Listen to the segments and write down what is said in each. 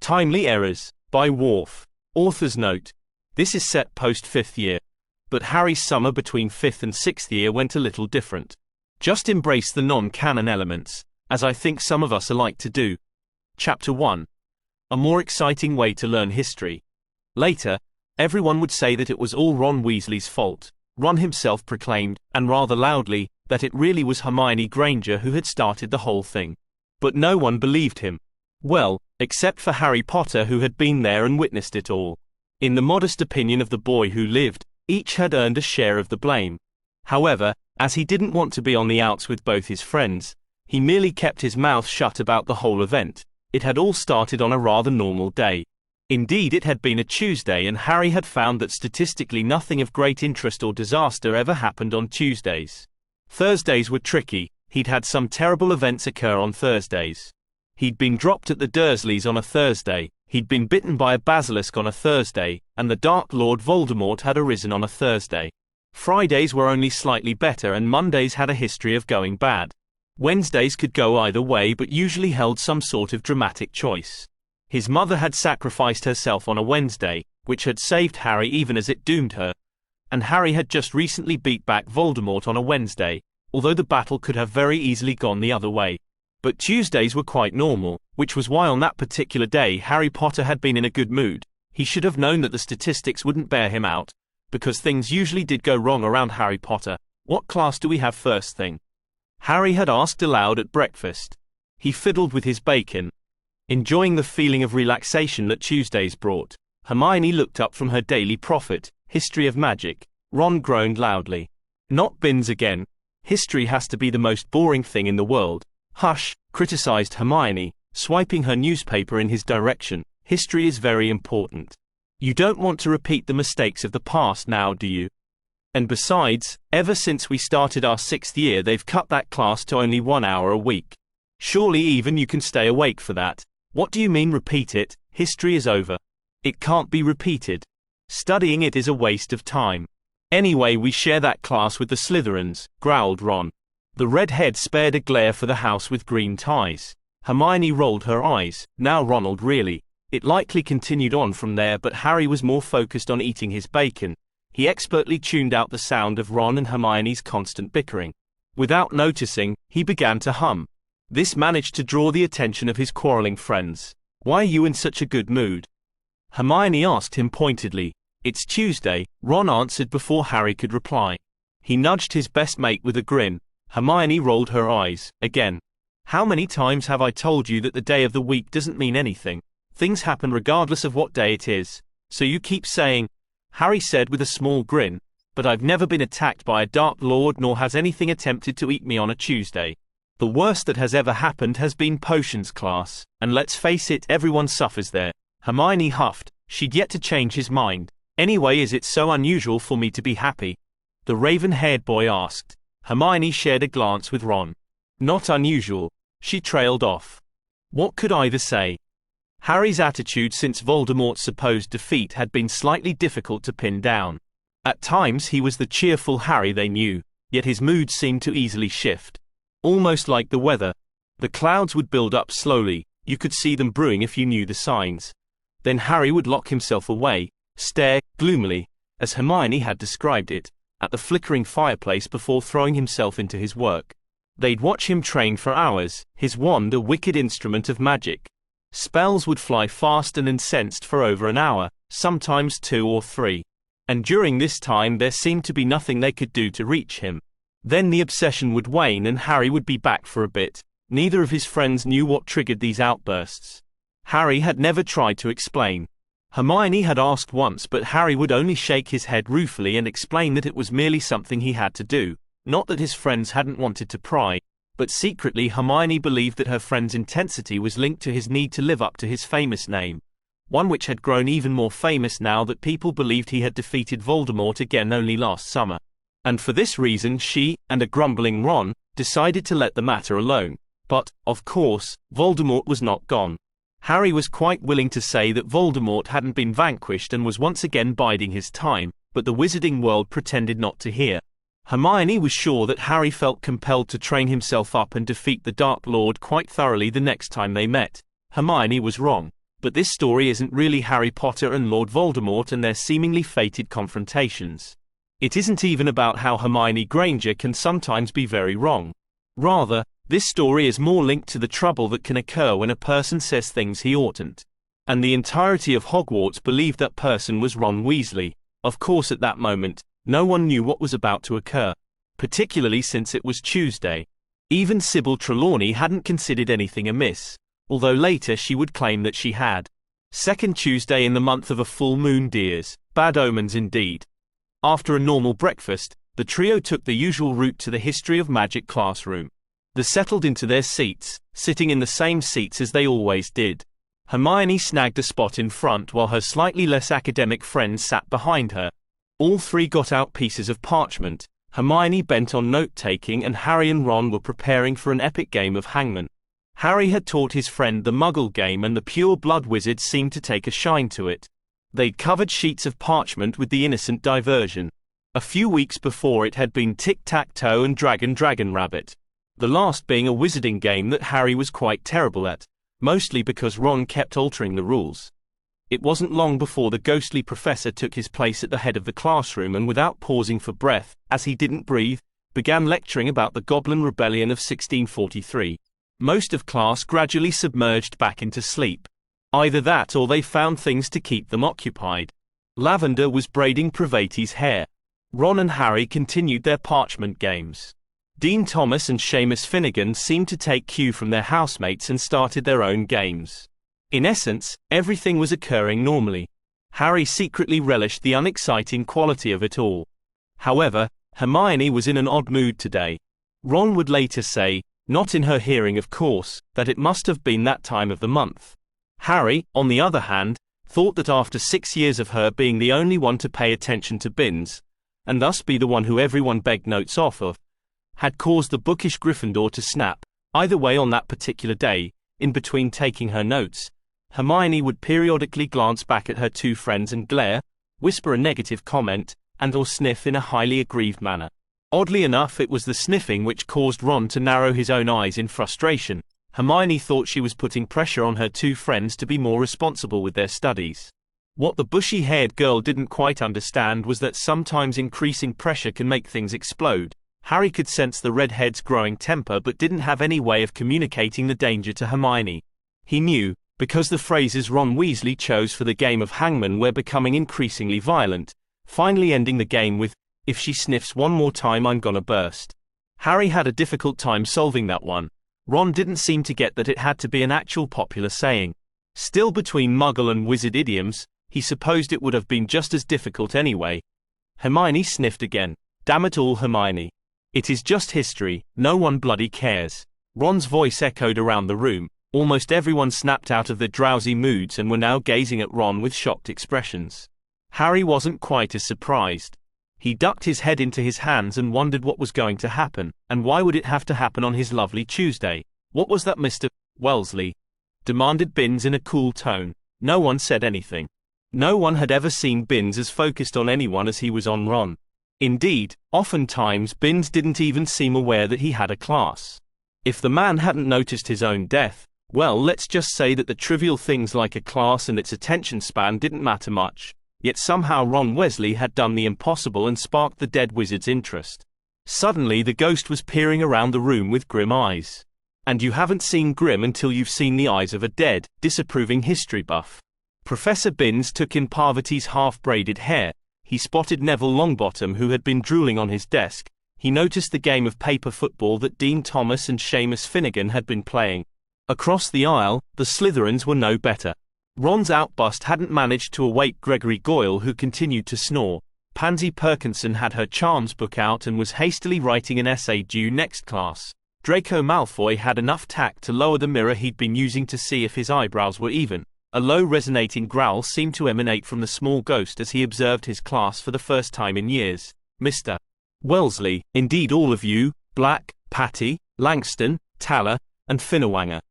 Timely Errors, by Worf. Author's note. This is set post-5th year. But Harry's summer between 5th and 6th year went a little different. Just embrace the non-canon elements, as I think some of us are like to do. Chapter 1. A more exciting way to learn history. Later, everyone would say that it was all Ron Weasley's fault. Ron himself proclaimed, and rather loudly, that it really was Hermione Granger who had started the whole thing. But no one believed him. Well, except for Harry Potter, who had been there and witnessed it all. In the modest opinion of the boy who lived, each had earned a share of the blame. However, as he didn't want to be on the outs with both his friends, he merely kept his mouth shut about the whole event. It had all started on a rather normal day. Indeed, it had been a Tuesday, and Harry had found that statistically nothing of great interest or disaster ever happened on Tuesdays. Thursdays were tricky. He'd had some terrible events occur on Thursdays. He'd been dropped at the Dursleys on a Thursday, he'd been bitten by a basilisk on a Thursday, and the Dark Lord Voldemort had arisen on a Thursday. Fridays were only slightly better, and Mondays had a history of going bad. Wednesdays could go either way, but usually held some sort of dramatic choice. His mother had sacrificed herself on a Wednesday, which had saved Harry even as it doomed her. And Harry had just recently beat back Voldemort on a Wednesday, although the battle could have very easily gone the other way. But Tuesdays were quite normal, which was why on that particular day Harry Potter had been in a good mood. He should have known that the statistics wouldn't bear him out, because things usually did go wrong around Harry Potter. What class do we have first thing? Harry had asked aloud at breakfast. He fiddled with his bacon, enjoying the feeling of relaxation that Tuesdays brought. Hermione looked up from her daily prophet, History of Magic. Ron groaned loudly. Not bins again. History has to be the most boring thing in the world. Hush, criticized Hermione, swiping her newspaper in his direction. History is very important. You don't want to repeat the mistakes of the past now, do you? And besides, ever since we started our 6th year, they've cut that class to only 1 hour a week. Surely even you can stay awake for that. What do you mean repeat it? History is over. It can't be repeated. Studying it is a waste of time. Anyway, we share that class with the Slytherins, growled Ron. The redhead spared a glare for the house with green ties. Hermione rolled her eyes. Now Ronald, really. It likely continued on from there, but Harry was more focused on eating his bacon. He expertly tuned out the sound of Ron and Hermione's constant bickering. Without noticing, he began to hum. This managed to draw the attention of his quarreling friends. Why are you in such a good mood? Hermione asked him pointedly. It's Tuesday, Ron answered before Harry could reply. He nudged his best mate with a grin. Hermione rolled her eyes. Again. How many times have I told you that the day of the week doesn't mean anything? Things happen regardless of what day it is. So you keep saying, Harry said with a small grin, but I've never been attacked by a Dark Lord, nor has anything attempted to eat me on a Tuesday. The worst that has ever happened has been potions class, and let's face it, everyone suffers there. Hermione huffed. She'd yet to change his mind. Anyway, is it so unusual for me to be happy? The raven-haired boy asked. Hermione shared a glance with Ron. Not unusual. She trailed off. What could either say? Harry's attitude since Voldemort's supposed defeat had been slightly difficult to pin down. At times he was the cheerful Harry they knew, yet his mood seemed to easily shift. Almost like the weather. The clouds would build up slowly, you could see them brewing if you knew the signs. Then Harry would lock himself away, stare, gloomily, as Hermione had described it, at the flickering fireplace before throwing himself into his work. They'd watch him train for hours, his wand a wicked instrument of magic. Spells would fly fast and incensed for over an hour, sometimes 2 or 3. And during this time there seemed to be nothing they could do to reach him. Then the obsession would wane and Harry would be back for a bit. Neither of his friends knew what triggered these outbursts. Harry had never tried to explain. Hermione had asked once, but Harry would only shake his head ruefully and explain that it was merely something he had to do, not that his friends hadn't wanted to pry. But secretly Hermione believed that her friend's intensity was linked to his need to live up to his famous name, one which had grown even more famous now that people believed he had defeated Voldemort again only last summer. And for this reason she, and a grumbling Ron, decided to let the matter alone. But, of course, Voldemort was not gone. Harry was quite willing to say that Voldemort hadn't been vanquished and was once again biding his time, but the wizarding world pretended not to hear. Hermione was sure that Harry felt compelled to train himself up and defeat the Dark Lord quite thoroughly the next time they met. Hermione was wrong. But this story isn't really Harry Potter and Lord Voldemort and their seemingly fated confrontations. It isn't even about how Hermione Granger can sometimes be very wrong. Rather, this story is more linked to the trouble that can occur when a person says things he oughtn't. And the entirety of Hogwarts believed that person was Ron Weasley. Of course, at that moment, no one knew what was about to occur, particularly since it was Tuesday. Even Sybil Trelawney hadn't considered anything amiss, although later she would claim that she had. Second Tuesday in the month of a full moon, dears. Bad omens indeed. After a normal breakfast, the trio took the usual route to the History of Magic classroom. They settled into their seats, sitting in the same seats as they always did. Hermione snagged a spot in front while her slightly less academic friends sat behind her. All three got out pieces of parchment. Hermione bent on note-taking, and Harry and Ron were preparing for an epic game of hangman. Harry had taught his friend the Muggle game, and the pure-blood wizard seemed to take a shine to it. They'd covered sheets of parchment with the innocent diversion. A few weeks before, it had been tic-tac-toe and dragon rabbit. The last being a wizarding game that Harry was quite terrible at, mostly because Ron kept altering the rules. It wasn't long before the ghostly professor took his place at the head of the classroom and, without pausing for breath, as he didn't breathe, began lecturing about the Goblin Rebellion of 1643. Most of class gradually submerged back into sleep. Either that or they found things to keep them occupied. Lavender was braiding Pravati's hair. Ron and Harry continued their parchment games. Dean Thomas and Seamus Finnegan seemed to take cue from their housemates and started their own games. In essence, everything was occurring normally. Harry secretly relished the unexciting quality of it all. However, Hermione was in an odd mood today. Ron would later say, not in her hearing of course, that it must have been that time of the month. Harry, on the other hand, thought that after 6 years of her being the only one to pay attention to Binns, and thus be the one who everyone begged notes off of, had caused the bookish Gryffindor to snap. Either way, on that particular day, in between taking her notes, Hermione would periodically glance back at her two friends and glare, whisper a negative comment, and/or sniff in a highly aggrieved manner. Oddly enough, it was the sniffing which caused Ron to narrow his own eyes in frustration. Hermione thought she was putting pressure on her two friends to be more responsible with their studies. What the bushy-haired girl didn't quite understand was that sometimes increasing pressure can make things explode. Harry could sense the redhead's growing temper but didn't have any way of communicating the danger to Hermione. He knew, because the phrases Ron Weasley chose for the game of hangman were becoming increasingly violent, finally ending the game with, "If she sniffs one more time, I'm gonna burst." Harry had a difficult time solving that one. Ron didn't seem to get that it had to be an actual popular saying. Still, between Muggle and wizard idioms, he supposed it would have been just as difficult anyway. Hermione sniffed again. Damn it all, Hermione. It is just history, no one bloody cares. Ron's voice echoed around the room. Almost everyone snapped out of their drowsy moods and were now gazing at Ron with shocked expressions. Harry wasn't quite as surprised. He ducked his head into his hands and wondered what was going to happen, and why would it have to happen on his lovely Tuesday? What was that, Mr. Wellesley? Demanded Binns in a cool tone. No one said anything. No one had ever seen Binns as focused on anyone as he was on Ron. Indeed, oftentimes Binns didn't even seem aware that he had a class. If the man hadn't noticed his own death, well, let's just say that the trivial things like a class and its attention span didn't matter much. Yet somehow Ron Weasley had done the impossible and sparked the dead wizard's interest. Suddenly the ghost was peering around the room with grim eyes. And you haven't seen grim until you've seen the eyes of a dead, disapproving history buff. Professor Binns took in Parvati's half-braided hair. He spotted Neville Longbottom, who had been drooling on his desk. He noticed the game of paper football that Dean Thomas and Seamus Finnegan had been playing. Across the aisle, the Slytherins were no better. Ron's outburst hadn't managed to awake Gregory Goyle, who continued to snore. Pansy Perkinson had her charms book out and was hastily writing an essay due next class. Draco Malfoy had enough tact to lower the mirror he'd been using to see if his eyebrows were even. A low resonating growl seemed to emanate from the small ghost as he observed his class for the first time in years. Mr. Wellesley, indeed all of you, Black, Patty, Langston, Taller, and Finnewanger.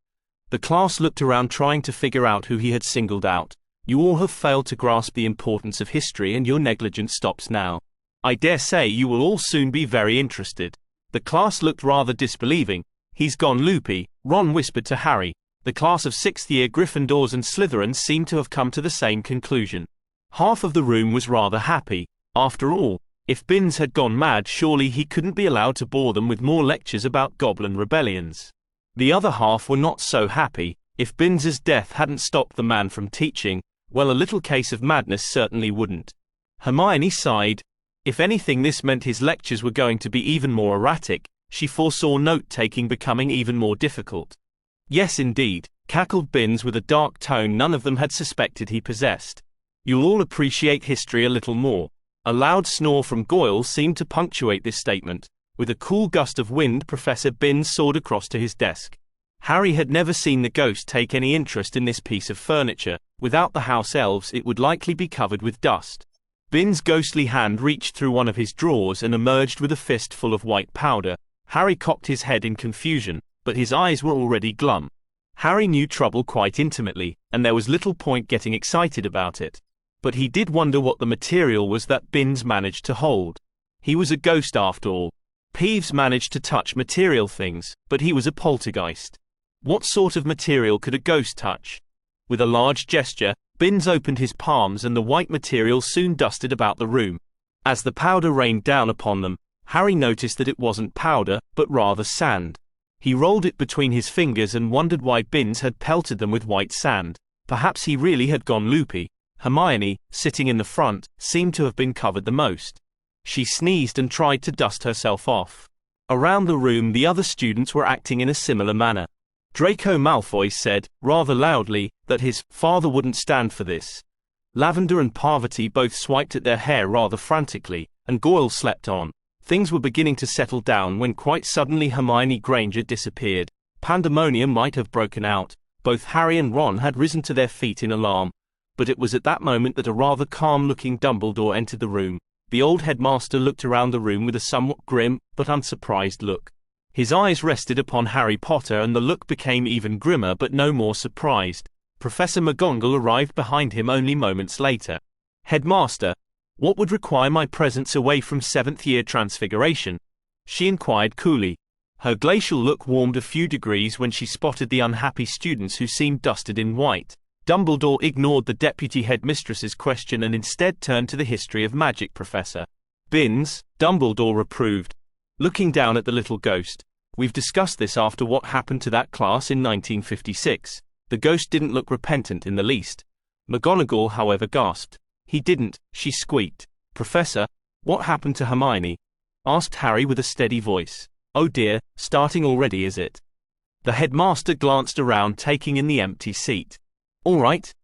The class looked around trying to figure out who he had singled out. You all have failed to grasp the importance of history, and your negligence stops now. I dare say you will all soon be very interested. The class looked rather disbelieving. He's gone loopy, Ron whispered to Harry. The class of 6th year Gryffindors and Slytherins seemed to have come to the same conclusion. Half of the room was rather happy. After all, if Binns had gone mad, surely he couldn't be allowed to bore them with more lectures about goblin rebellions. The other half were not so happy. If Binns's death hadn't stopped the man from teaching, well, a little case of madness certainly wouldn't. Hermione sighed. If anything, this meant his lectures were going to be even more erratic. She foresaw note-taking becoming even more difficult. Yes, indeed, cackled Binns with a dark tone none of them had suspected he possessed. You'll all appreciate history a little more. A loud snore from Goyle seemed to punctuate this statement. With a cool gust of wind, Professor Binns soared across to his desk. Harry had never seen the ghost take any interest in this piece of furniture. Without the house elves, it would likely be covered with dust. Binns' ghostly hand reached through one of his drawers and emerged with a fist full of white powder. Harry cocked his head in confusion, but his eyes were already glum. Harry knew trouble quite intimately, and there was little point getting excited about it. But he did wonder what the material was that Binns managed to hold. He was a ghost after all. Peeves managed to touch material things, but he was a poltergeist. What sort of material could a ghost touch? With a large gesture, Binns opened his palms and the white material soon dusted about the room. As the powder rained down upon them, Harry noticed that it wasn't powder, but rather sand. He rolled it between his fingers and wondered why Binns had pelted them with white sand. Perhaps he really had gone loopy. Hermione, sitting in the front, seemed to have been covered the most. She sneezed and tried to dust herself off. Around the room the other students were acting in a similar manner. Draco Malfoy said, rather loudly, that his father wouldn't stand for this. Lavender and Parvati both swiped at their hair rather frantically, and Goyle slept on. Things were beginning to settle down when quite suddenly Hermione Granger disappeared. Pandemonium might have broken out. Both Harry and Ron had risen to their feet in alarm. But it was at that moment that a rather calm-looking Dumbledore entered the room. The old headmaster looked around the room with a somewhat grim, but unsurprised look. His eyes rested upon Harry Potter and the look became even grimmer but no more surprised. Professor McGonagall arrived behind him only moments later. "Headmaster, what would require my presence away from 7th year Transfiguration?" she inquired coolly. Her glacial look warmed a few degrees when she spotted the unhappy students who seemed dusted in white. Dumbledore ignored the deputy headmistress's question and instead turned to the history of magic professor. "Binns," Dumbledore reproved, looking down at the little ghost. "We've discussed this after what happened to that class in 1956. The ghost didn't look repentant in the least." McGonagall, however, gasped. "He didn't," she squeaked. "Professor, what happened to Hermione?" asked Harry with a steady voice. "Oh dear, starting already is it?" The headmaster glanced around, taking in the empty seat. "All right.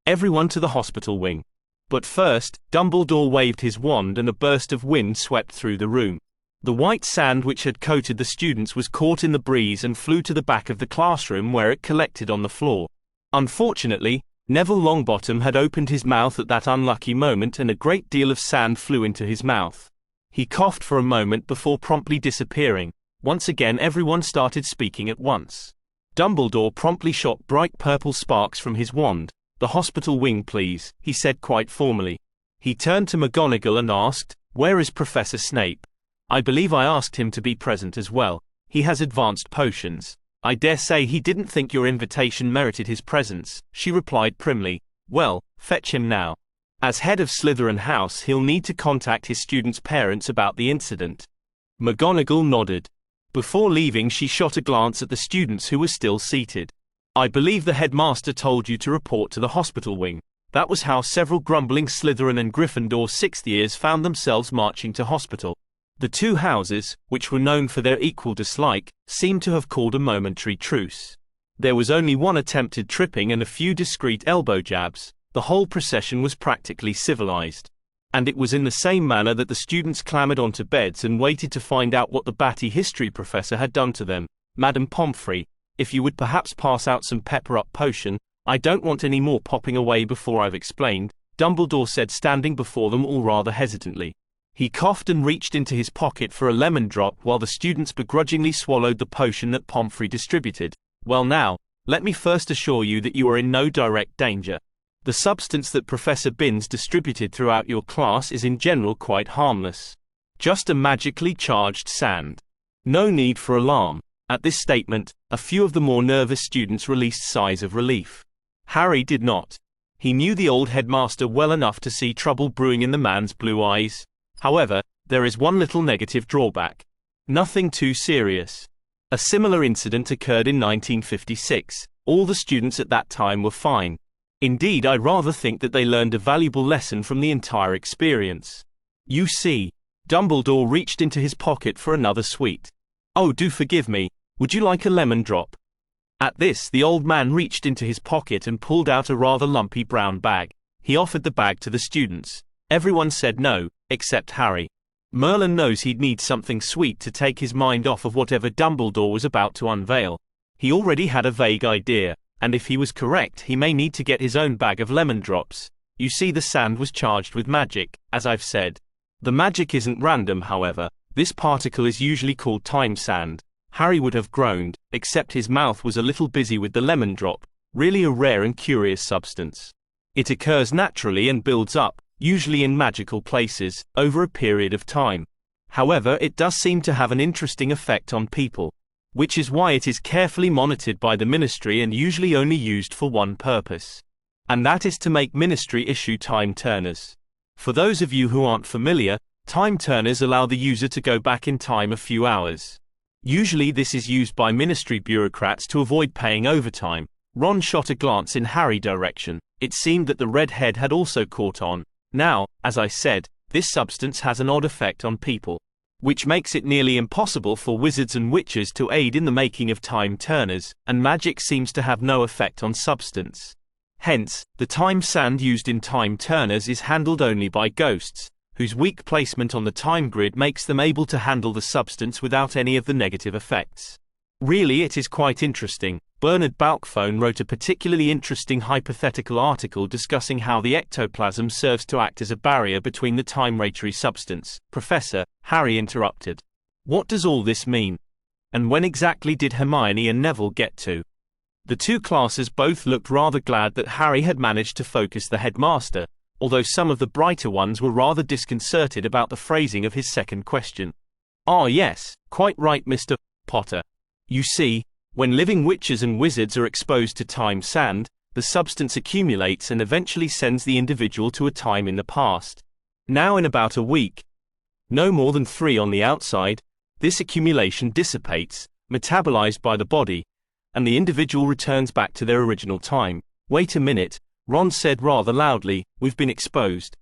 Everyone to the hospital wing. But first," Dumbledore waved his wand and a burst of wind swept through the room. The white sand which had coated the students was caught in the breeze and flew to the back of the classroom where it collected on the floor. Unfortunately, Neville Longbottom had opened his mouth at that unlucky moment and a great deal of sand flew into his mouth. He coughed for a moment before promptly disappearing. Once again everyone started speaking at once. Dumbledore promptly shot bright purple sparks from his wand. "The hospital wing, please," he said quite formally. He turned to McGonagall and asked, "Where is Professor Snape?" "I believe I asked him to be present as well. He has advanced potions. I dare say he didn't think your invitation merited his presence," she replied primly. "Well, fetch him now. As head of Slytherin House, he'll need to contact his students' parents about the incident." McGonagall nodded. Before leaving, she shot a glance at the students who were still seated. "I believe the headmaster told you to report to the hospital wing." That was how several grumbling Slytherin and Gryffindor 6th years found themselves marching to hospital. The two houses, which were known for their equal dislike, seemed to have called a momentary truce. There was only one attempted tripping and a few discreet elbow jabs. The whole procession was practically civilized. And it was in the same manner that the students clambered onto beds and waited to find out what the batty history professor had done to them. "Madame Pomfrey, if you would perhaps pass out some pepper-up potion, I don't want any more popping away before I've explained," Dumbledore said, standing before them all rather hesitantly. He coughed and reached into his pocket for a lemon drop while the students begrudgingly swallowed the potion that Pomfrey distributed. "Well now, let me first assure you that you are in no direct danger. The substance that Professor Binns distributed throughout your class is in general quite harmless. Just a magically charged sand. No need for alarm. At this statement, a few of the more nervous students released sighs of relief. Harry did not. He knew the old headmaster well enough to see trouble brewing in the man's blue eyes. However, there is one little negative drawback. Nothing too serious. A similar incident occurred in 1956. All the students at that time were fine. Indeed, I rather think that they learned a valuable lesson from the entire experience. You see, Dumbledore reached into his pocket for another sweet. "Oh, do forgive me. Would you like a lemon drop?" At this, the old man reached into his pocket and pulled out a rather lumpy brown bag. He offered the bag to the students. Everyone said no, except Harry. Merlin knows he'd need something sweet to take his mind off of whatever Dumbledore was about to unveil. He already had a vague idea, and if he was correct, he may need to get his own bag of lemon drops. You see, the sand was charged with magic, as I've said. The magic isn't random, however. This particle is usually called time sand. Harry would have groaned, except his mouth was a little busy with the lemon drop, really a rare and curious substance. It occurs naturally and builds up, usually in magical places, over a period of time. However, it does seem to have an interesting effect on people, which is why it is carefully monitored by the Ministry and usually only used for one purpose. And that is to make Ministry issue time turners. For those of you who aren't familiar, time turners allow the user to go back in time a few hours. Usually this is used by Ministry bureaucrats to avoid paying overtime. Ron shot a glance in Harry's direction. It seemed that the redhead had also caught on. Now, as I said, this substance has an odd effect on people, which makes it nearly impossible for wizards and witches to aid in the making of time turners, and magic seems to have no effect on substance. Hence, the time sand used in time turners is handled only by ghosts, whose weak placement on the time grid makes them able to handle the substance without any of the negative effects. Really, it is quite interesting. Bernard Balkphone wrote a particularly interesting hypothetical article discussing how the ectoplasm serves to act as a barrier between the time-ratory substance. Professor, Harry interrupted. What does all this mean? And when exactly did Hermione and Neville get to? The two classes both looked rather glad that Harry had managed to focus the headmaster, although some of the brighter ones were rather disconcerted about the phrasing of his second question. "Ah, yes, quite right, Mr. Potter. You see, when living witches and wizards are exposed to time sand, the substance accumulates and eventually sends the individual to a time in the past. Now in about a week, no more than 3 on the outside, this accumulation dissipates, metabolized by the body, and the individual returns back to their original time." "Wait a minute," Ron said rather loudly, "we've been exposed."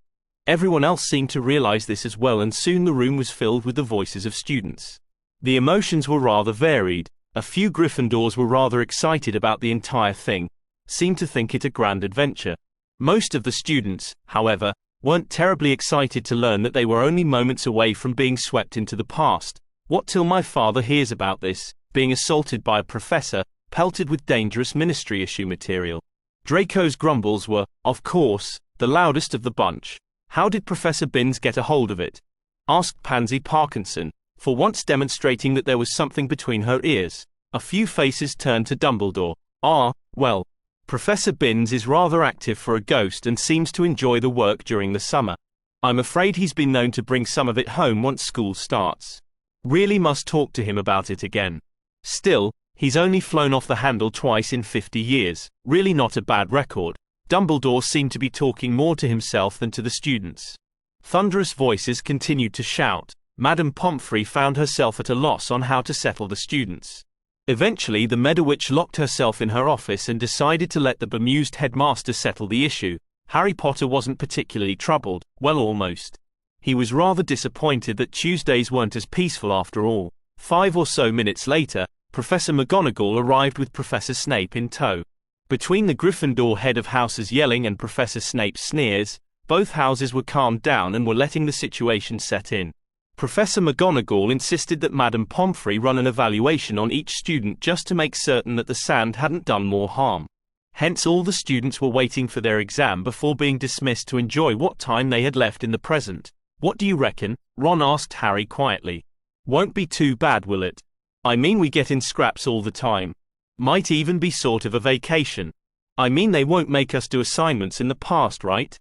Everyone else seemed to realize this as well, and soon the room was filled with the voices of students. The emotions were rather varied. A few Gryffindors were rather excited about the entire thing, seemed to think it a grand adventure. Most of the students, however, weren't terribly excited to learn that they were only moments away from being swept into the past. What till my father hears about this, being assaulted by a professor, pelted with dangerous Ministry issue material. Draco's grumbles were, of course, the loudest of the bunch. "How did Professor Binns get a hold of it?" asked Pansy Parkinson, for once demonstrating that there was something between her ears. A few faces turned to Dumbledore. "Ah, well, Professor Binns is rather active for a ghost and seems to enjoy the work during the summer. I'm afraid he's been known to bring some of it home once school starts. Really must talk to him about it again. Still, he's only flown off the handle twice in 50 years, really not a bad record." Dumbledore seemed to be talking more to himself than to the students. Thunderous voices continued to shout. Madame Pomfrey found herself at a loss on how to settle the students. Eventually the Meadowitch locked herself in her office and decided to let the bemused headmaster settle the issue. Harry Potter wasn't particularly troubled, well, almost. He was rather disappointed that Tuesdays weren't as peaceful after all. 5 or so minutes later, Professor McGonagall arrived with Professor Snape in tow. Between the Gryffindor head of house's yelling and Professor Snape's sneers, both houses were calmed down and were letting the situation set in. Professor McGonagall insisted that Madame Pomfrey run an evaluation on each student just to make certain that the sand hadn't done more harm. Hence all the students were waiting for their exam before being dismissed to enjoy what time they had left in the present. "What do you reckon?" Ron asked Harry quietly. "Won't be too bad, will it? I mean, we get in scraps all the time. Might even be sort of a vacation. I mean, they won't make us do assignments in the past, right?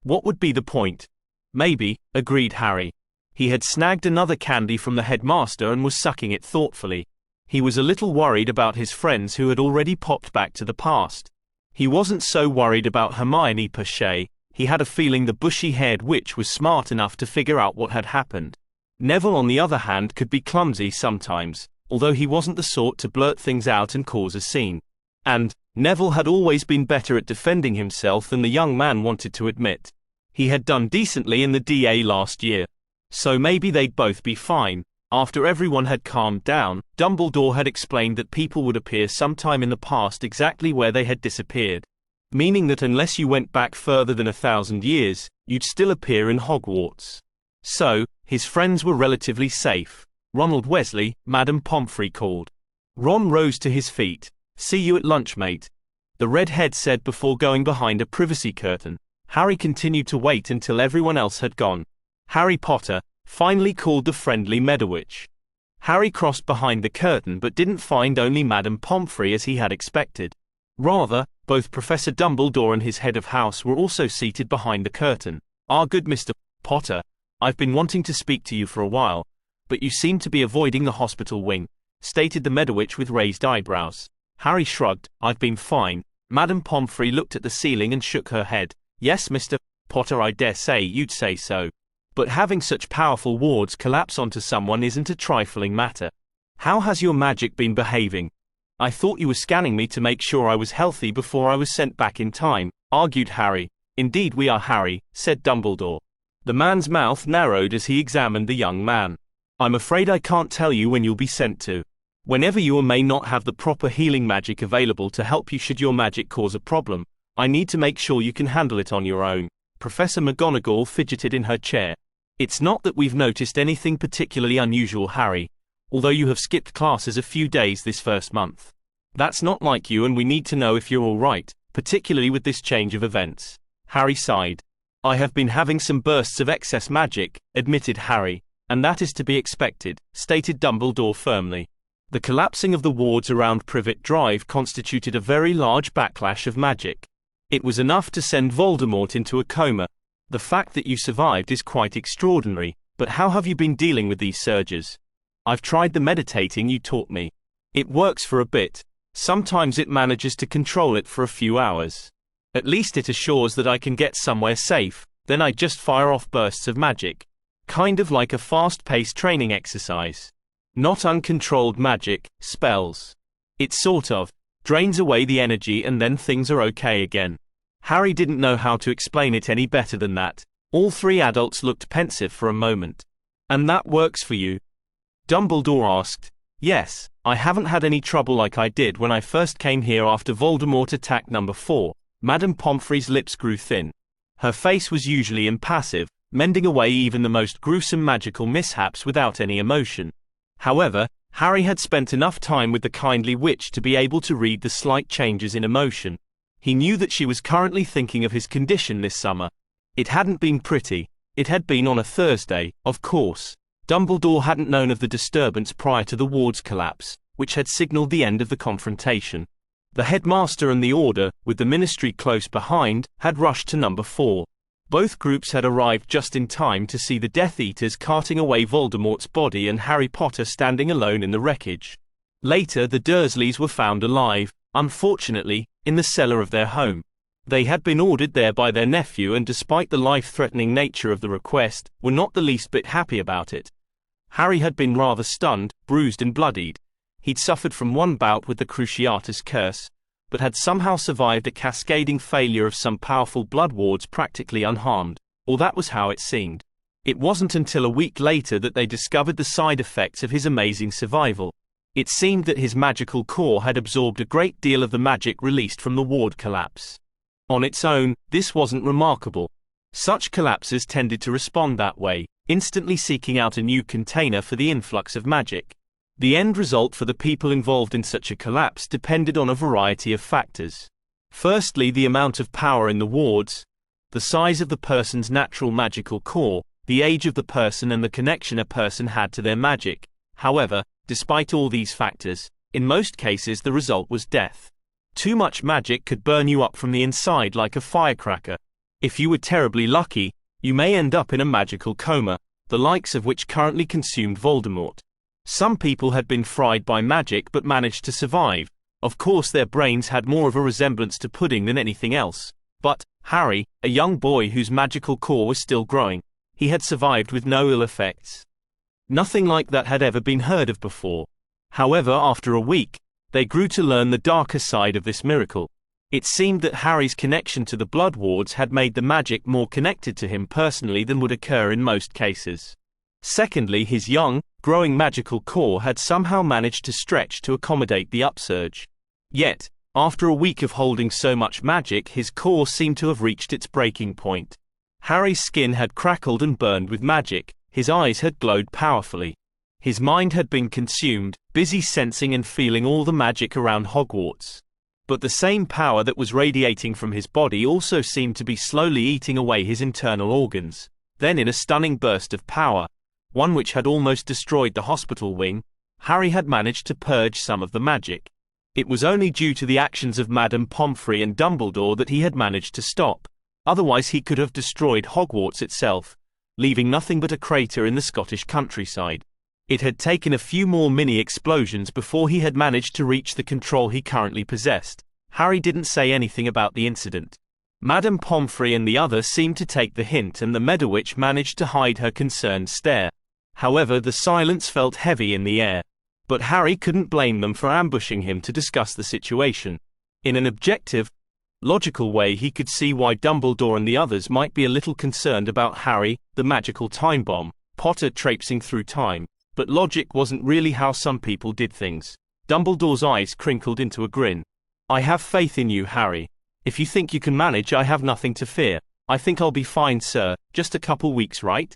What would be the point?" "Maybe," agreed Harry. He had snagged another candy from the headmaster and was sucking it thoughtfully. He was a little worried about his friends who had already popped back to the past. He wasn't so worried about Hermione per se. He had a feeling the bushy-haired witch was smart enough to figure out what had happened. Neville, on the other hand, could be clumsy sometimes, although he wasn't the sort to blurt things out and cause a scene. And Neville had always been better at defending himself than the young man wanted to admit. He had done decently in the DA last year. So maybe they'd both be fine. After everyone had calmed down, Dumbledore had explained that people would appear sometime in the past exactly where they had disappeared. Meaning that unless you went back further than 1,000 years, you'd still appear in Hogwarts. So, his friends were relatively safe. Ronald Weasley, Madame Pomfrey called. Ron rose to his feet. "See you at lunch, mate," the redhead said before going behind a privacy curtain. Harry continued to wait until everyone else had gone. "Harry Potter," finally called the friendly Medowitch. Harry crossed behind the curtain but didn't find only Madame Pomfrey as he had expected. Rather, both Professor Dumbledore and his head of house were also seated behind the curtain. "Ah, good Mr. Potter. I've been wanting to speak to you for a while, but you seem to be avoiding the hospital wing," stated the Medowitch with raised eyebrows. Harry shrugged. "I've been fine." Madame Pomfrey looked at the ceiling and shook her head. "Yes, Mr. Potter, I dare say you'd say so. But having such powerful wards collapse onto someone isn't a trifling matter. How has your magic been behaving? I thought you were scanning me to make sure I was healthy before I was sent back in time," argued Harry. "Indeed we are, Harry," said Dumbledore. The man's mouth narrowed as he examined the young man. "I'm afraid I can't tell you when you'll be sent to. Whenever you may not have the proper healing magic available to help you should your magic cause a problem, I need to make sure you can handle it on your own." Professor McGonagall fidgeted in her chair. "It's not that we've noticed anything particularly unusual, Harry, although you have skipped classes a few days this first month. That's not like you, and we need to know if you're all right, particularly with this change of events." Harry sighed. "I have been having some bursts of excess magic," admitted Harry, "and that is to be expected," stated Dumbledore firmly. The collapsing of the wards around Privet Drive constituted a very large backlash of magic. It was enough to send Voldemort into a coma. "The fact that you survived is quite extraordinary, but how have you been dealing with these surges?" "I've tried the meditating you taught me. It works for a bit. Sometimes it manages to control it for a few hours. At least it assures that I can get somewhere safe, then I just fire off bursts of magic. Kind of like a fast-paced training exercise. Not uncontrolled magic, spells. It sort of drains away the energy and then things are okay again." Harry didn't know how to explain it any better than that. All three adults looked pensive for a moment. "And that works for you?" Dumbledore asked. "Yes, I haven't had any trouble like I did when I first came here after Voldemort attack number 4. Madame Pomfrey's lips grew thin. Her face was usually impassive, mending away even the most gruesome magical mishaps without any emotion. However, Harry had spent enough time with the kindly witch to be able to read the slight changes in emotion. He knew that she was currently thinking of his condition this summer. It hadn't been pretty. It had been on a Thursday, of course. Dumbledore hadn't known of the disturbance prior to the ward's collapse, which had signaled the end of the confrontation. The headmaster and the Order, with the Ministry close behind, had rushed to number 4. Both groups had arrived just in time to see the Death Eaters carting away Voldemort's body and Harry Potter standing alone in the wreckage. Later, the Dursleys were found alive, unfortunately, in the cellar of their home. They had been ordered there by their nephew and despite the life-threatening nature of the request, were not the least bit happy about it. Harry had been rather stunned, bruised and bloodied. He'd suffered from one bout with the Cruciatus curse, but had somehow survived a cascading failure of some powerful blood wards practically unharmed, or that was how it seemed. It wasn't until a week later that they discovered the side effects of his amazing survival. It seemed that his magical core had absorbed a great deal of the magic released from the ward collapse. On its own, this wasn't remarkable. Such collapses tended to respond that way, instantly seeking out a new container for the influx of magic. The end result for the people involved in such a collapse depended on a variety of factors. Firstly, the amount of power in the wards, the size of the person's natural magical core, the age of the person and the connection a person had to their magic. However, despite all these factors, in most cases the result was death. Too much magic could burn you up from the inside like a firecracker. If you were terribly lucky, you may end up in a magical coma, the likes of which currently consumed Voldemort. Some people had been fried by magic but managed to survive. Of course their brains had more of a resemblance to pudding than anything else. But Harry, a young boy whose magical core was still growing, he had survived with no ill effects. Nothing like that had ever been heard of before. However, after a week, they grew to learn the darker side of this miracle. It seemed that Harry's connection to the blood wards had made the magic more connected to him personally than would occur in most cases. Secondly, his young, growing magical core had somehow managed to stretch to accommodate the upsurge. Yet, after a week of holding so much magic, his core seemed to have reached its breaking point. Harry's skin had crackled and burned with magic, his eyes had glowed powerfully. His mind had been consumed, busy sensing and feeling all the magic around Hogwarts. But the same power that was radiating from his body also seemed to be slowly eating away his internal organs. Then, in a stunning burst of power, one which had almost destroyed the hospital wing, Harry had managed to purge some of the magic. It was only due to the actions of Madame Pomfrey and Dumbledore that he had managed to stop. Otherwise he could have destroyed Hogwarts itself, leaving nothing but a crater in the Scottish countryside. It had taken a few more mini-explosions before he had managed to reach the control he currently possessed. Harry didn't say anything about the incident. Madame Pomfrey and the other seemed to take the hint, and the Meadowitch managed to hide her concerned stare. However, the silence felt heavy in the air. But Harry couldn't blame them for ambushing him to discuss the situation. In an objective, logical way, he could see why Dumbledore and the others might be a little concerned about Harry, the magical time bomb, Potter traipsing through time. But logic wasn't really how some people did things. Dumbledore's eyes crinkled into a grin. "I have faith in you, Harry. If you think you can manage, I have nothing to fear. I think I'll be fine, sir. Just a couple weeks, right?"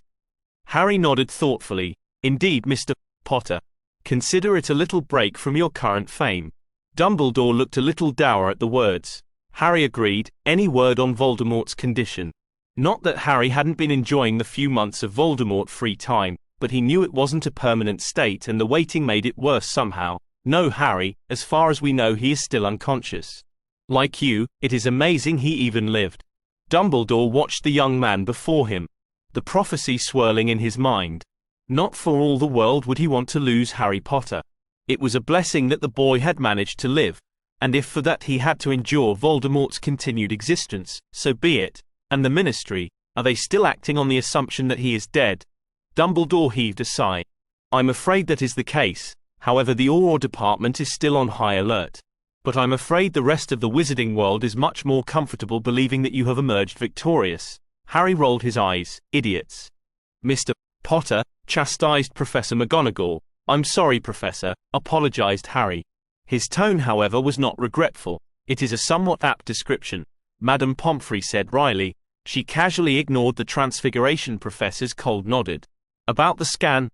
Harry nodded thoughtfully. "Indeed, Mr. Potter. Consider it a little break from your current fame." Dumbledore looked a little dour at the words. Harry agreed, any word on Voldemort's condition. Not that Harry hadn't been enjoying the few months of Voldemort-free time, but he knew it wasn't a permanent state and the waiting made it worse somehow. "No, Harry, as far as we know he is still unconscious. Like you, it is amazing he even lived." Dumbledore watched the young man before him, the prophecy swirling in his mind. Not for all the world would he want to lose Harry Potter. It was a blessing that the boy had managed to live, and if for that he had to endure Voldemort's continued existence, so be it. And the Ministry, are they still acting on the assumption that he is dead? Dumbledore heaved a sigh. "I'm afraid that is the case. However, the Auror department is still on high alert. But I'm afraid the rest of the wizarding world is much more comfortable believing that you have emerged victorious." Harry rolled his eyes. "Idiots." "Mr. Potter," chastised Professor McGonagall. "I'm sorry, Professor," apologized Harry. His tone, however, was not regretful. "It is a somewhat apt description," Madame Pomfrey said wryly. She casually ignored the Transfiguration Professor's cold nodded. "About the scan?"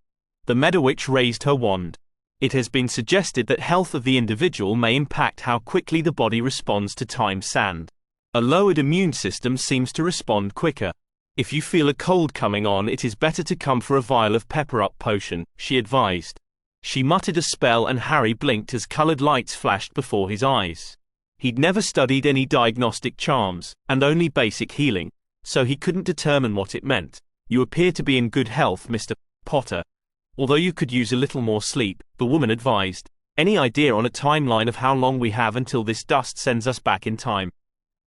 The Meadowitch raised her wand. "It has been suggested that health of the individual may impact how quickly the body responds to time sand. A lowered immune system seems to respond quicker. If you feel a cold coming on, it is better to come for a vial of pepper-up potion," she advised. She muttered a spell and Harry blinked as colored lights flashed before his eyes. He'd never studied any diagnostic charms, and only basic healing, so he couldn't determine what it meant. "You appear to be in good health, Mr. Potter. Although you could use a little more sleep," the woman advised. "Any idea on a timeline of how long we have until this dust sends us back in time?"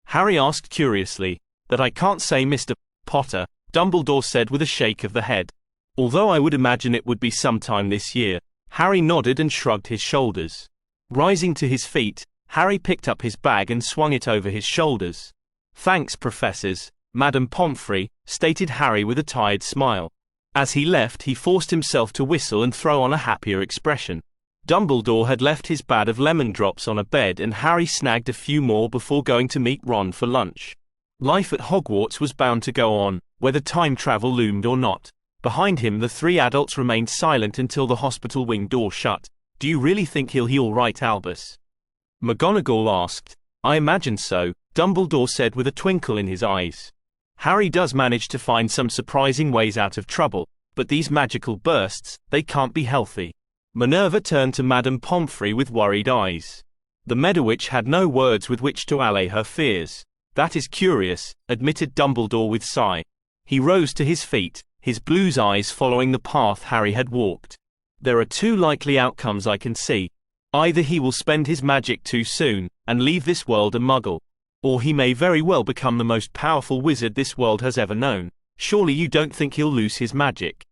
Harry asked curiously. "That I can't say, Mr. Potter," Dumbledore said with a shake of the head. "Although I would imagine it would be sometime this year." Harry nodded and shrugged his shoulders. Rising to his feet, Harry picked up his bag and swung it over his shoulders. "Thanks, Professors, Madame Pomfrey," stated Harry with a tired smile. As he left, he forced himself to whistle and throw on a happier expression. Dumbledore had left his bag of lemon drops on a bed and Harry snagged a few more before going to meet Ron for lunch. Life at Hogwarts was bound to go on, whether time travel loomed or not. Behind him, the three adults remained silent until the hospital wing door shut. "Do you really think he'll heal right, Albus?" McGonagall asked. "I imagine so," Dumbledore said with a twinkle in his eyes. "Harry does manage to find some surprising ways out of trouble, but these magical bursts, they can't be healthy." Minerva turned to Madame Pomfrey with worried eyes. The Meadowitch had no words with which to allay her fears. "That is curious," admitted Dumbledore with sigh. He rose to his feet, his blues eyes following the path Harry had walked. There are two likely outcomes I can see. Either he will spend his magic too soon, and leave this world a muggle. Or he may very well become the most powerful wizard this world has ever known. Surely you don't think he'll lose his magic?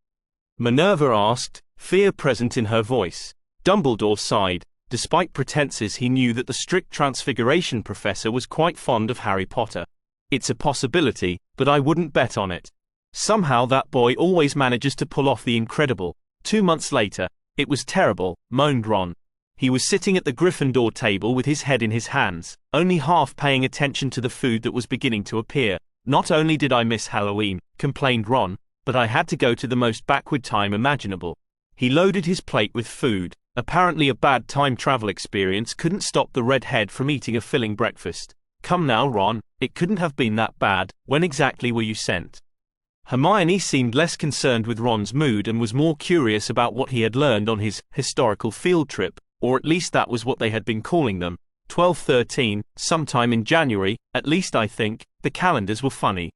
Minerva asked, fear present in her voice. Dumbledore sighed. Despite pretenses, he knew that the strict Transfiguration professor was quite fond of Harry Potter. It's a possibility, but I wouldn't bet on it. Somehow that boy always manages to pull off the incredible. 2 months later. It was terrible, moaned Ron. He was sitting at the Gryffindor table with his head in his hands, only half paying attention to the food that was beginning to appear. Not only did I miss Halloween, complained Ron, but I had to go to the most backward time imaginable. He loaded his plate with food. Apparently a bad time travel experience couldn't stop the redhead from eating a filling breakfast. Come now, Ron, it couldn't have been that bad. When exactly were you sent? Hermione seemed less concerned with Ron's mood and was more curious about what he had learned on his historical field trip, or at least that was what they had been calling them. 12-13, sometime in January, at least I think. The calendars were funny.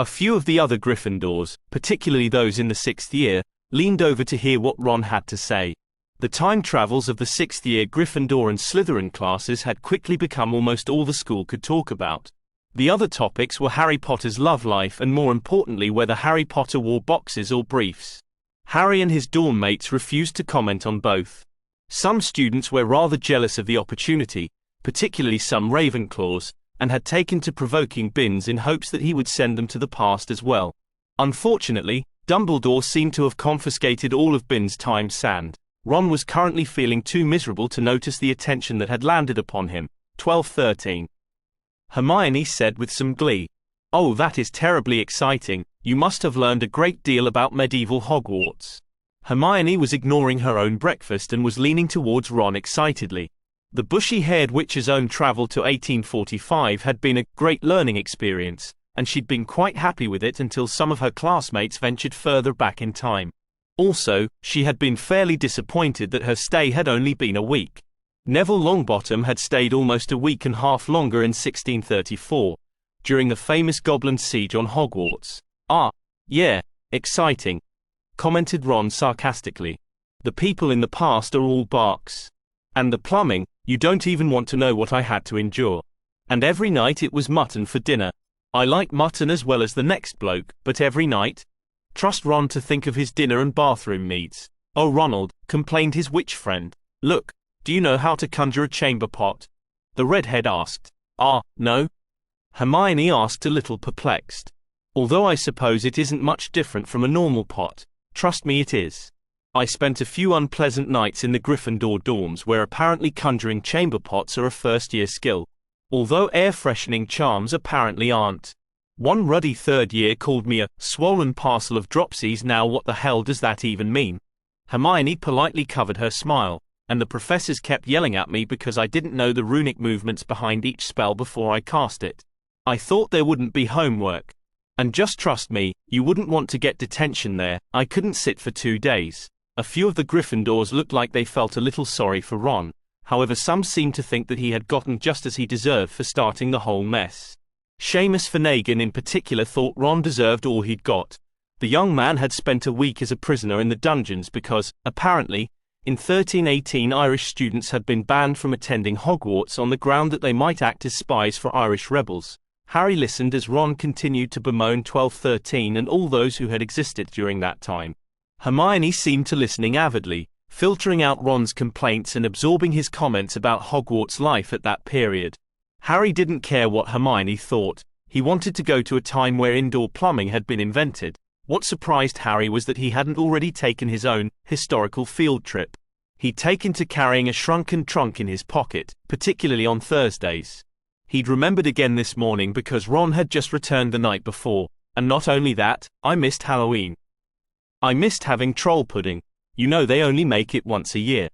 A few of the other Gryffindors, particularly those in the 6th year, leaned over to hear what Ron had to say. The time travels of the 6th year Gryffindor and Slytherin classes had quickly become almost all the school could talk about. The other topics were Harry Potter's love life and, more importantly, whether Harry Potter wore boxes or briefs. Harry and his dorm mates refused to comment on both. Some students were rather jealous of the opportunity, particularly some Ravenclaws, and had taken to provoking Binns in hopes that he would send them to the past as well. Unfortunately, Dumbledore seemed to have confiscated all of Binns' time sand. Ron was currently feeling too miserable to notice the attention that had landed upon him. 12-13. Hermione said with some glee. Oh, that is terribly exciting. You must have learned a great deal about medieval Hogwarts. Hermione was ignoring her own breakfast and was leaning towards Ron excitedly. The bushy-haired witch's own travel to 1845 had been a great learning experience, and she'd been quite happy with it until some of her classmates ventured further back in time. Also, she had been fairly disappointed that her stay had only been a week. Neville Longbottom had stayed almost a week and a half longer in 1634, during the famous Goblin siege on Hogwarts. Ah, yeah, exciting, commented Ron sarcastically. The people in the past are all barks. And the plumbing, you don't even want to know what I had to endure. And every night it was mutton for dinner. I like mutton as well as the next bloke, but every night? Trust Ron to think of his dinner and bathroom needs. Oh, Ronald, complained his witch friend. Look, do you know how to conjure a chamber pot? The redhead asked. Ah, no? Hermione asked, a little perplexed. Although I suppose it isn't much different from a normal pot. Trust me, it is. I spent a few unpleasant nights in the Gryffindor dorms where apparently conjuring chamber pots are a first-year skill. Although air-freshening charms apparently aren't. One ruddy third year called me a swollen parcel of dropsies. Now what the hell does that even mean? Hermione politely covered her smile, and the professors kept yelling at me because I didn't know the runic movements behind each spell before I cast it. I thought there wouldn't be homework. And just trust me, you wouldn't want to get detention there. I couldn't sit for 2 days. A few of the Gryffindors looked like they felt a little sorry for Ron. However, some seemed to think that he had gotten just as he deserved for starting the whole mess. Seamus Finnegan in particular thought Ron deserved all he'd got. The young man had spent a week as a prisoner in the dungeons because, apparently, in 1318 Irish students had been banned from attending Hogwarts on the ground that they might act as spies for Irish rebels. Harry listened as Ron continued to bemoan 12-13 and all those who had existed during that time. Hermione seemed to listening avidly, filtering out Ron's complaints and absorbing his comments about Hogwarts life at that period. Harry didn't care what Hermione thought. He wanted to go to a time where indoor plumbing had been invented. What surprised Harry was that he hadn't already taken his own historical field trip. He'd taken to carrying a shrunken trunk in his pocket, particularly on Thursdays. He'd remembered again this morning because Ron had just returned the night before, and not only that, I missed Halloween. I missed having troll pudding. You know they only make it once a year.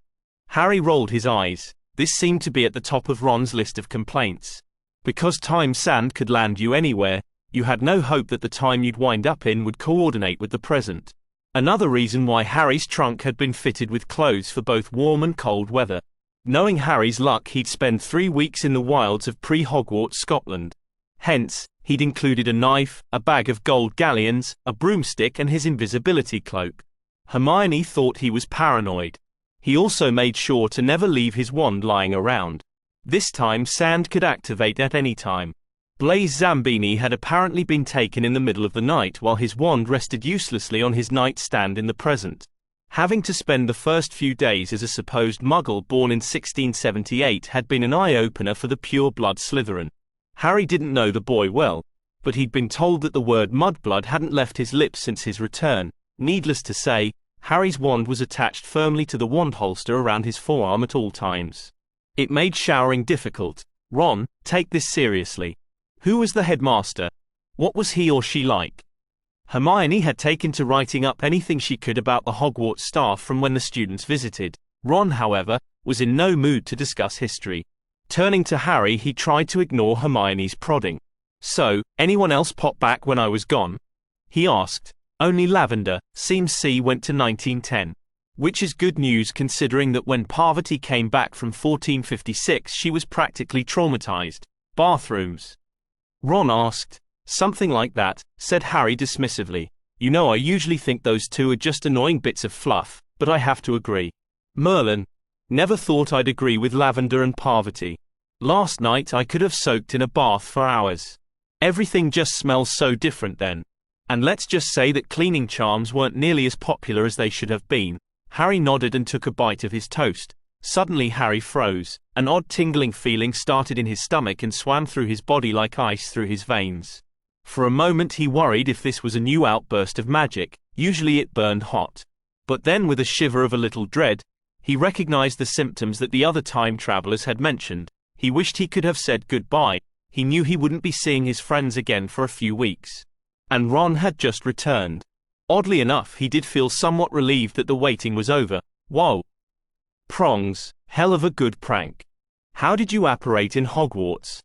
Harry rolled his eyes. This seemed to be at the top of Ron's list of complaints. Because time sand could land you anywhere, you had no hope that the time you'd wind up in would coordinate with the present. Another reason why Harry's trunk had been fitted with clothes for both warm and cold weather. Knowing Harry's luck, he'd spend 3 weeks in the wilds of pre-Hogwarts Scotland. Hence, he'd included a knife, a bag of gold galleons, a broomstick and his invisibility cloak. Hermione thought he was paranoid. He also made sure to never leave his wand lying around. This time sand could activate at any time. Blaise Zambini had apparently been taken in the middle of the night while his wand rested uselessly on his nightstand in the present. Having to spend the first few days as a supposed Muggle born in 1678 had been an eye-opener for the pure-blood Slytherin. Harry didn't know the boy well, but he'd been told that the word mudblood hadn't left his lips since his return. Needless to say, Harry's wand was attached firmly to the wand holster around his forearm at all times. It made showering difficult. Ron, take this seriously. Who was the headmaster? What was he or she like? Hermione had taken to writing up anything she could about the Hogwarts staff from when the students visited. Ron, however, was in no mood to discuss history. Turning to Harry, he tried to ignore Hermione's prodding. So, anyone else pop back when I was gone? He asked. Only Lavender. Seems C went to 1910. Which is good news considering that when Parvati came back from 1456 she was practically traumatized. Bathrooms? Ron asked. Something like that, said Harry dismissively. You know, I usually think those two are just annoying bits of fluff, but I have to agree. Merlin. Never thought I'd agree with Lavender and Parvati. Last night I could have soaked in a bath for hours. Everything just smells so different then. And let's just say that cleaning charms weren't nearly as popular as they should have been. Harry nodded and took a bite of his toast. Suddenly Harry froze. An odd tingling feeling started in his stomach and swam through his body like ice through his veins. For a moment he worried if this was a new outburst of magic. Usually it burned hot. But then, with a shiver of a little dread, he recognized the symptoms that the other time travelers had mentioned. He wished he could have said goodbye. He knew he wouldn't be seeing his friends again for a few weeks. And Ron had just returned. Oddly enough, he did feel somewhat relieved that the waiting was over. Whoa. Prongs, hell of a good prank. How did you apparate in Hogwarts?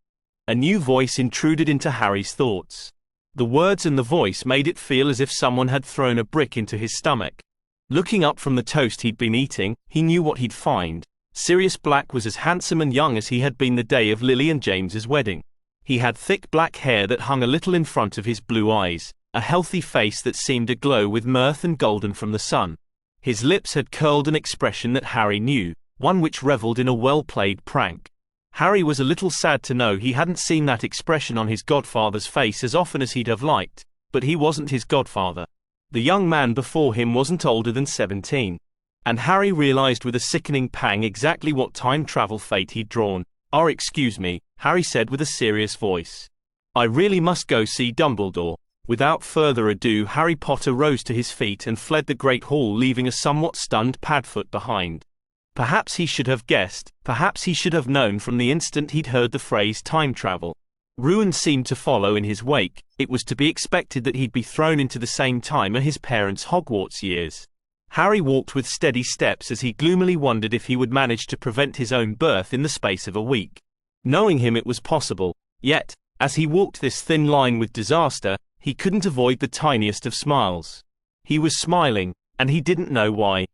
A new voice intruded into Harry's thoughts. The words and the voice made it feel as if someone had thrown a brick into his stomach. Looking up from the toast he'd been eating, he knew what he'd find. Sirius Black was as handsome and young as he had been the day of Lily and James's wedding. He had thick black hair that hung a little in front of his blue eyes, a healthy face that seemed aglow with mirth and golden from the sun. His lips had curled an expression that Harry knew, one which reveled in a well-played prank. Harry was a little sad to know he hadn't seen that expression on his godfather's face as often as he'd have liked, but he wasn't his godfather. The young man before him wasn't older than 17. And Harry realized with a sickening pang exactly what time travel fate he'd drawn. Excuse me, Harry said with a serious voice. I really must go see Dumbledore. Without further ado, Harry Potter rose to his feet and fled the Great Hall, leaving a somewhat stunned Padfoot behind. Perhaps he should have guessed, perhaps he should have known from the instant he'd heard the phrase time travel. Ruin seemed to follow in his wake. It was to be expected that he'd be thrown into the same time as his parents' Hogwarts years. Harry walked with steady steps as he gloomily wondered if he would manage to prevent his own birth in the space of a week. Knowing him, it was possible. Yet, as he walked this thin line with disaster, he couldn't avoid the tiniest of smiles. He was smiling, and he didn't know why.